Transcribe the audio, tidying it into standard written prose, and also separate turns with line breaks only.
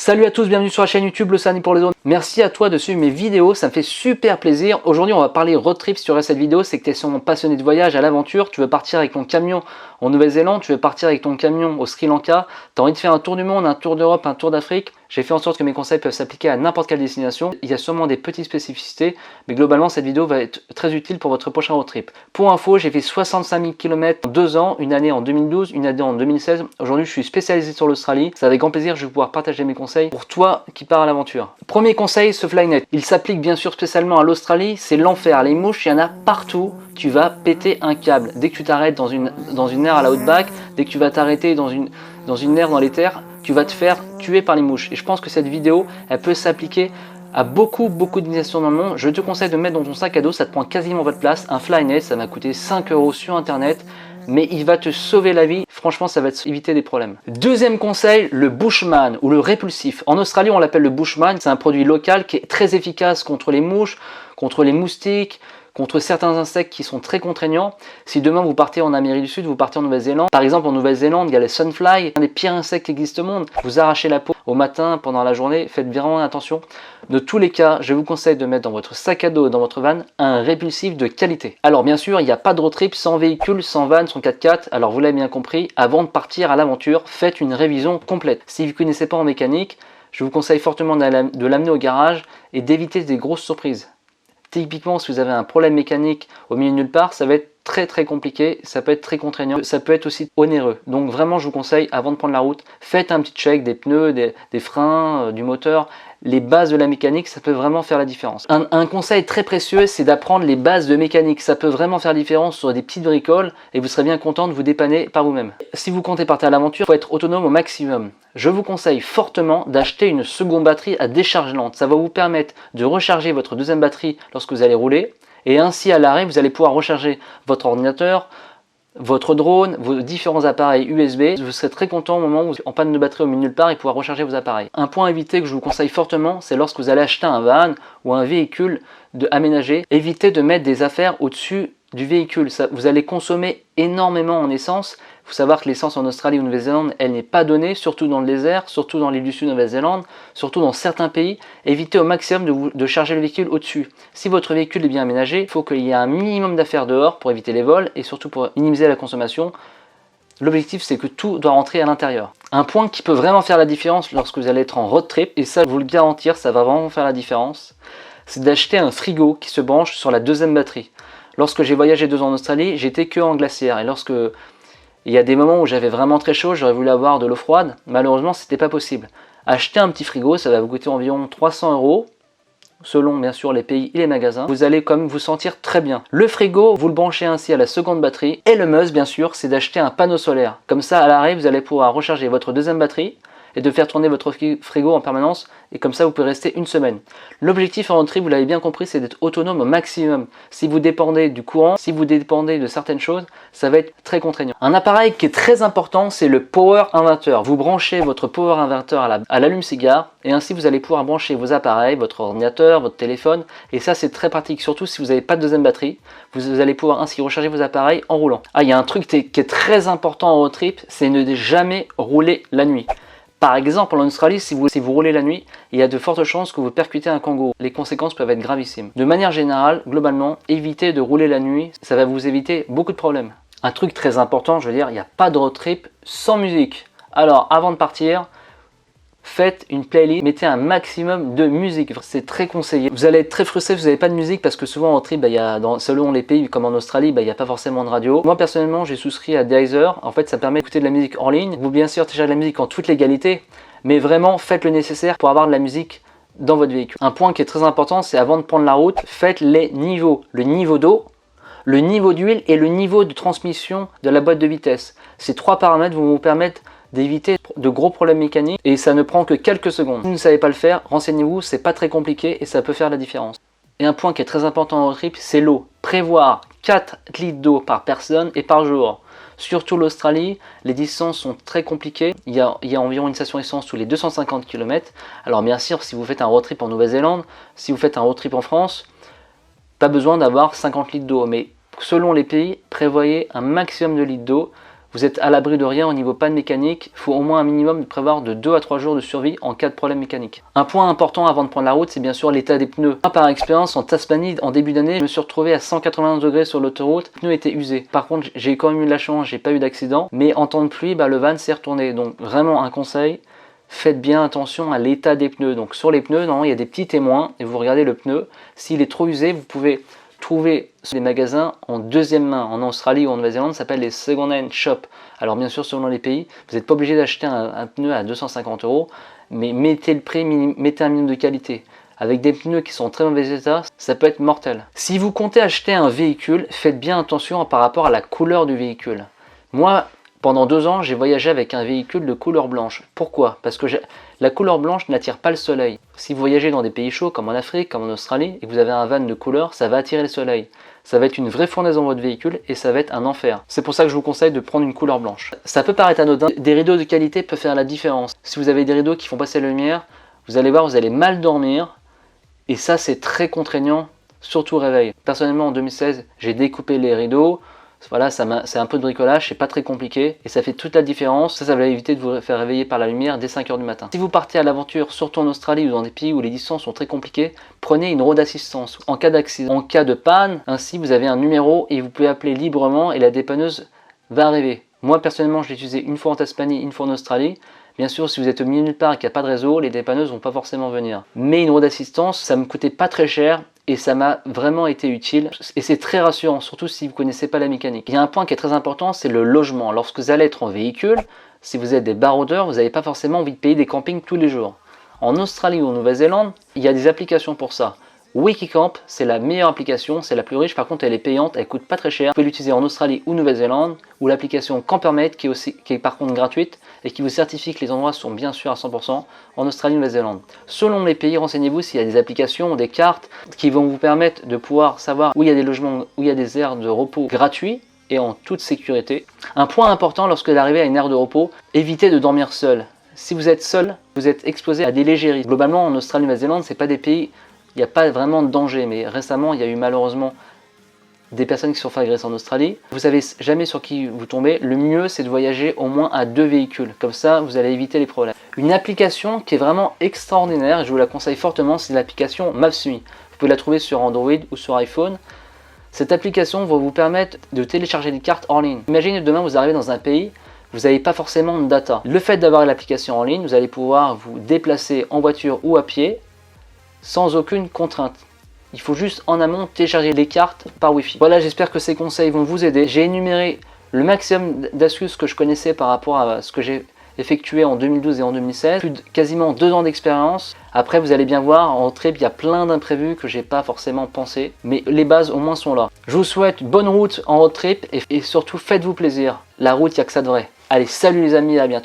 Salut à tous, bienvenue sur la chaîne YouTube L'Océanie pour les zones. Merci à toi de suivre mes vidéos, ça me fait super plaisir. Aujourd'hui on va parler road trip. Si tu regardes cette vidéo, c'est que tu es sûrement passionné de voyage, à l'aventure, tu veux partir avec ton camion en Nouvelle-Zélande, tu veux partir avec ton camion au Sri Lanka, tu as envie de faire un tour du monde, un tour d'Europe, un tour d'Afrique. J'ai fait en sorte que mes conseils peuvent s'appliquer à n'importe quelle destination. Il y a sûrement des petites spécificités, mais globalement cette vidéo va être très utile pour votre prochain road trip. Pour info, j'ai fait 65 000 km en 2 ans, une année en 2012, une année en 2016. Aujourd'hui je suis spécialisé sur l'Australie. C'est avec grand plaisir que je vais pouvoir partager mes conseils pour toi qui pars à l'aventure. Premier conseil, ce Flynet. Il s'applique bien sûr spécialement à l'Australie, c'est l'enfer. Les mouches, il y en a partout. Tu vas péter un câble. Dès que tu t'arrêtes dans une aire à la Outback, dès que tu vas t'arrêter dans une aire dans les terres, tu vas te faire tuer par les mouches. Et je pense que cette vidéo, elle peut s'appliquer à beaucoup de destinations dans le monde. Je te conseille de mettre dans ton sac à dos, ça te prend quasiment votre place. Un Flynet, ça m'a coûté 5 € sur internet, mais il va te sauver la vie. Franchement, ça va éviter des problèmes. Deuxième conseil, le Bushman ou le répulsif. En Australie, on l'appelle le Bushman. C'est un produit local qui est très efficace contre les mouches, contre les moustiques, contre certains insectes qui sont très contraignants. Si demain vous partez en Amérique du Sud, vous partez en Nouvelle-Zélande, par exemple en Nouvelle-Zélande, il y a les sunfly, un des pires insectes qui existent au monde. Vous arrachez la peau au matin, pendant la journée, faites vraiment attention. De tous les cas, je vous conseille de mettre dans votre sac à dos, dans votre van, un répulsif de qualité. Alors bien sûr, il n'y a pas de road trip sans véhicule, sans van, sans 4x4. Alors vous l'avez bien compris, avant de partir à l'aventure, faites une révision complète. Si vous ne connaissez pas en mécanique, je vous conseille fortement de l'amener au garage et d'éviter des grosses surprises. Typiquement, si vous avez un problème mécanique au milieu de nulle part, ça va être très compliqué, ça peut être très contraignant, ça peut être aussi onéreux. Donc vraiment, je vous conseille, avant de prendre la route, faites un petit check des pneus, des freins, du moteur. Les bases de la mécanique, ça peut vraiment faire la différence. Un conseil très précieux, c'est d'apprendre les bases de mécanique. Ça peut vraiment faire la différence sur des petites bricoles et vous serez bien content de vous dépanner par vous-même. Si vous comptez partir à l'aventure, il faut être autonome au maximum. Je vous conseille fortement d'acheter une seconde batterie à décharge lente. Ça va vous permettre de recharger votre deuxième batterie lorsque vous allez rouler. Et ainsi, à l'arrêt, vous allez pouvoir recharger votre ordinateur, votre drone, vos différents appareils USB. Vous serez très content au moment où vous êtes en panne de batterie au milieu de nulle part et pouvoir recharger vos appareils. Un point à éviter que je vous conseille fortement, c'est lorsque vous allez acheter un van ou un véhicule aménagé, évitez de mettre des affaires au-dessus du véhicule. Vous allez consommer énormément en essence. Il faut savoir que l'essence en Australie ou Nouvelle-Zélande, elle n'est pas donnée, surtout dans le désert, surtout dans l'île du Sud, Nouvelle-Zélande, surtout dans certains pays. Évitez au maximum de charger le véhicule au-dessus. Si votre véhicule est bien aménagé, il faut qu'il y ait un minimum d'affaires dehors pour éviter les vols et surtout pour minimiser la consommation. L'objectif, c'est que tout doit rentrer à l'intérieur. Un point qui peut vraiment faire la différence lorsque vous allez être en road trip, et ça, je vous le garantir, ça va vraiment faire la différence, c'est d'acheter un frigo qui se branche sur la deuxième batterie. Lorsque j'ai voyagé 2 ans en Australie, j'étais que en glaciaire. Et lorsque il y a des moments où j'avais vraiment très chaud, j'aurais voulu avoir de l'eau froide. Malheureusement, c'était pas possible. Acheter un petit frigo, ça va vous coûter environ 300 €, selon bien sûr les pays et les magasins. Vous allez quand même vous sentir très bien. Le frigo, vous le branchez ainsi à la seconde batterie. Et le must, bien sûr, c'est d'acheter un panneau solaire. Comme ça, à l'arrêt, vous allez pouvoir recharger votre deuxième batterie et de faire tourner votre frigo en permanence, et comme ça vous pouvez rester une semaine. L'objectif en road trip, vous l'avez bien compris, c'est d'être autonome au maximum. Si vous dépendez du courant, si vous dépendez de certaines choses, ça va être très contraignant. Un appareil qui est très important, c'est le power inverter. Vous branchez votre power inverter à l'allume-cigare, et ainsi vous allez pouvoir brancher vos appareils, votre ordinateur, votre téléphone, et ça c'est très pratique, surtout si vous n'avez pas de deuxième batterie. Vous allez pouvoir ainsi recharger vos appareils en roulant. Ah, il y a un truc qui est très important en road trip, c'est ne jamais rouler la nuit. Par exemple, en Australie, si vous roulez la nuit, il y a de fortes chances que vous percutez un kangourou. Les conséquences peuvent être gravissimes. De manière générale, globalement, évitez de rouler la nuit, ça va vous éviter beaucoup de problèmes. Un truc très important, je veux dire, il n'y a pas de road trip sans musique. Alors, avant de partir, faites une playlist, mettez un maximum de musique, c'est très conseillé. Vous allez être très frustré si vous n'avez pas de musique parce que souvent en trip, selon les pays comme en Australie, il n'y a pas forcément de radio. Moi personnellement, j'ai souscrit à Deezer, en fait ça permet d'écouter de la musique en ligne. Vous bien sûr téléchargez de la musique en toute légalité, mais vraiment faites le nécessaire pour avoir de la musique dans votre véhicule. Un point qui est très important, c'est avant de prendre la route, faites les niveaux. Le niveau d'eau, le niveau d'huile et le niveau de transmission de la boîte de vitesse. Ces 3 paramètres vont vous permettre d'éviter de gros problèmes mécaniques et ça ne prend que quelques secondes. Si vous ne savez pas le faire, renseignez-vous, c'est pas très compliqué et ça peut faire la différence. Et un point qui est très important en road trip, c'est l'eau. Prévoir 4 litres d'eau par personne et par jour. Surtout l'Australie, les distances sont très compliquées. Il y a environ une station essence tous les 250 km. Alors bien sûr, si vous faites un road trip en Nouvelle-Zélande, si vous faites un road trip en France, pas besoin d'avoir 50 litres d'eau. Mais selon les pays, prévoyez un maximum de litres d'eau. vous êtes à l'abri de rien au niveau panne mécanique. Il faut au moins un minimum de prévoir de 2 à 3 jours de survie en cas de problème mécanique. Un point important avant de prendre la route, c'est bien sûr l'état des pneus. Moi, par expérience, en Tasmanie, en début d'année, je me suis retrouvé à 180 degrés sur l'autoroute. Les pneus étaient usés. Par contre, j'ai quand même eu de la chance, j'ai pas eu d'accident. Mais en temps de pluie, le van s'est retourné. Donc vraiment un conseil, faites bien attention à l'état des pneus. Donc sur les pneus, normalement, il y a des petits témoins et vous regardez le pneu. S'il est trop usé, vous pouvez trouver des magasins en deuxième main. En Australie ou en Nouvelle-Zélande, ça s'appelle les second hand shop. Alors bien sûr, selon les pays, vous n'êtes pas obligé d'acheter un pneu à 250 €, mais mettez le prix, mettez un minimum de qualité. Avec des pneus qui sont en très mauvais état, ça peut être mortel. Si vous comptez acheter un véhicule, faites bien attention par rapport à la couleur du véhicule. Moi, pendant 2 ans, j'ai voyagé avec un véhicule de couleur blanche. Pourquoi? Parce que la couleur blanche n'attire pas le soleil. Si vous voyagez dans des pays chauds comme en Afrique, comme en Australie, et que vous avez un van de couleur, ça va attirer le soleil. Ça va être une vraie fournaise dans votre véhicule et ça va être un enfer. C'est pour ça que je vous conseille de prendre une couleur blanche. Ça peut paraître anodin, des rideaux de qualité peuvent faire la différence. Si vous avez des rideaux qui font passer la lumière, vous allez voir, vous allez mal dormir. Et ça, c'est très contraignant, surtout au réveil. Personnellement, en 2016, j'ai découpé les rideaux. Voilà, c'est un peu de bricolage, c'est pas très compliqué et ça fait toute la différence. Ça va éviter de vous faire réveiller par la lumière dès 5 h du matin. Si vous partez à l'aventure, surtout en Australie ou dans des pays où les distances sont très compliquées, prenez une road assistance. En cas d'accident, en cas de panne, ainsi vous avez un numéro et vous pouvez appeler librement et la dépanneuse va arriver. Moi personnellement, je l'ai utilisé une fois en Tasmanie, une fois en Australie. Bien sûr, si vous êtes au milieu de nulle part et qu'il n'y a pas de réseau, les dépanneuses vont pas forcément venir. Mais une road assistance, ça me coûtait pas très cher. Et ça m'a vraiment été utile et c'est très rassurant, surtout si vous ne connaissez pas la mécanique. Il y a un point qui est très important, c'est le logement. Lorsque vous allez être en véhicule, si vous êtes des baroudeurs, vous n'avez pas forcément envie de payer des campings tous les jours. En Australie ou en Nouvelle-Zélande, il y a des applications pour ça. Wikicamp, c'est la meilleure application, c'est la plus riche, par contre elle est payante, elle coûte pas très cher. Vous pouvez l'utiliser en Australie ou Nouvelle-Zélande, ou l'application Campermate qui est par contre gratuite et qui vous certifie que les endroits sont bien sûrs à 100% en Australie ou Nouvelle-Zélande. Selon les pays, renseignez-vous s'il y a des applications ou des cartes qui vont vous permettre de pouvoir savoir où il y a des logements, où il y a des aires de repos gratuits et en toute sécurité. Un point important lorsque vous arrivez à une aire de repos, évitez de dormir seul. Si vous êtes seul, vous êtes exposé à des légers risques. Globalement, en Australie et Nouvelle-Zélande, c'est pas des pays, il n'y a pas vraiment de danger, mais récemment, il y a eu malheureusement des personnes qui se sont fait agresser en Australie. Vous savez jamais sur qui vous tombez. Le mieux, c'est de voyager au moins à 2 véhicules. Comme ça, vous allez éviter les problèmes. Une application qui est vraiment extraordinaire, et je vous la conseille fortement, c'est l'application Maps.me. Vous pouvez la trouver sur Android ou sur iPhone. Cette application va vous permettre de télécharger des cartes en ligne. Imaginez demain, vous arrivez dans un pays, vous n'avez pas forcément de data. Le fait d'avoir l'application en ligne, vous allez pouvoir vous déplacer en voiture ou à pied sans aucune contrainte. Il faut juste en amont télécharger les cartes par Wi-Fi. Voilà, j'espère que ces conseils vont vous aider. J'ai énuméré le maximum d'astuces que je connaissais par rapport à ce que j'ai effectué en 2012 et en 2016. Plus de quasiment 2 ans d'expérience. Après, vous allez bien voir, en trip, il y a plein d'imprévus que j'ai pas forcément pensé. Mais les bases au moins sont là. Je vous souhaite bonne route en road trip et surtout faites-vous plaisir. La route, il n'y a que ça de vrai. Allez, salut les amis, à bientôt.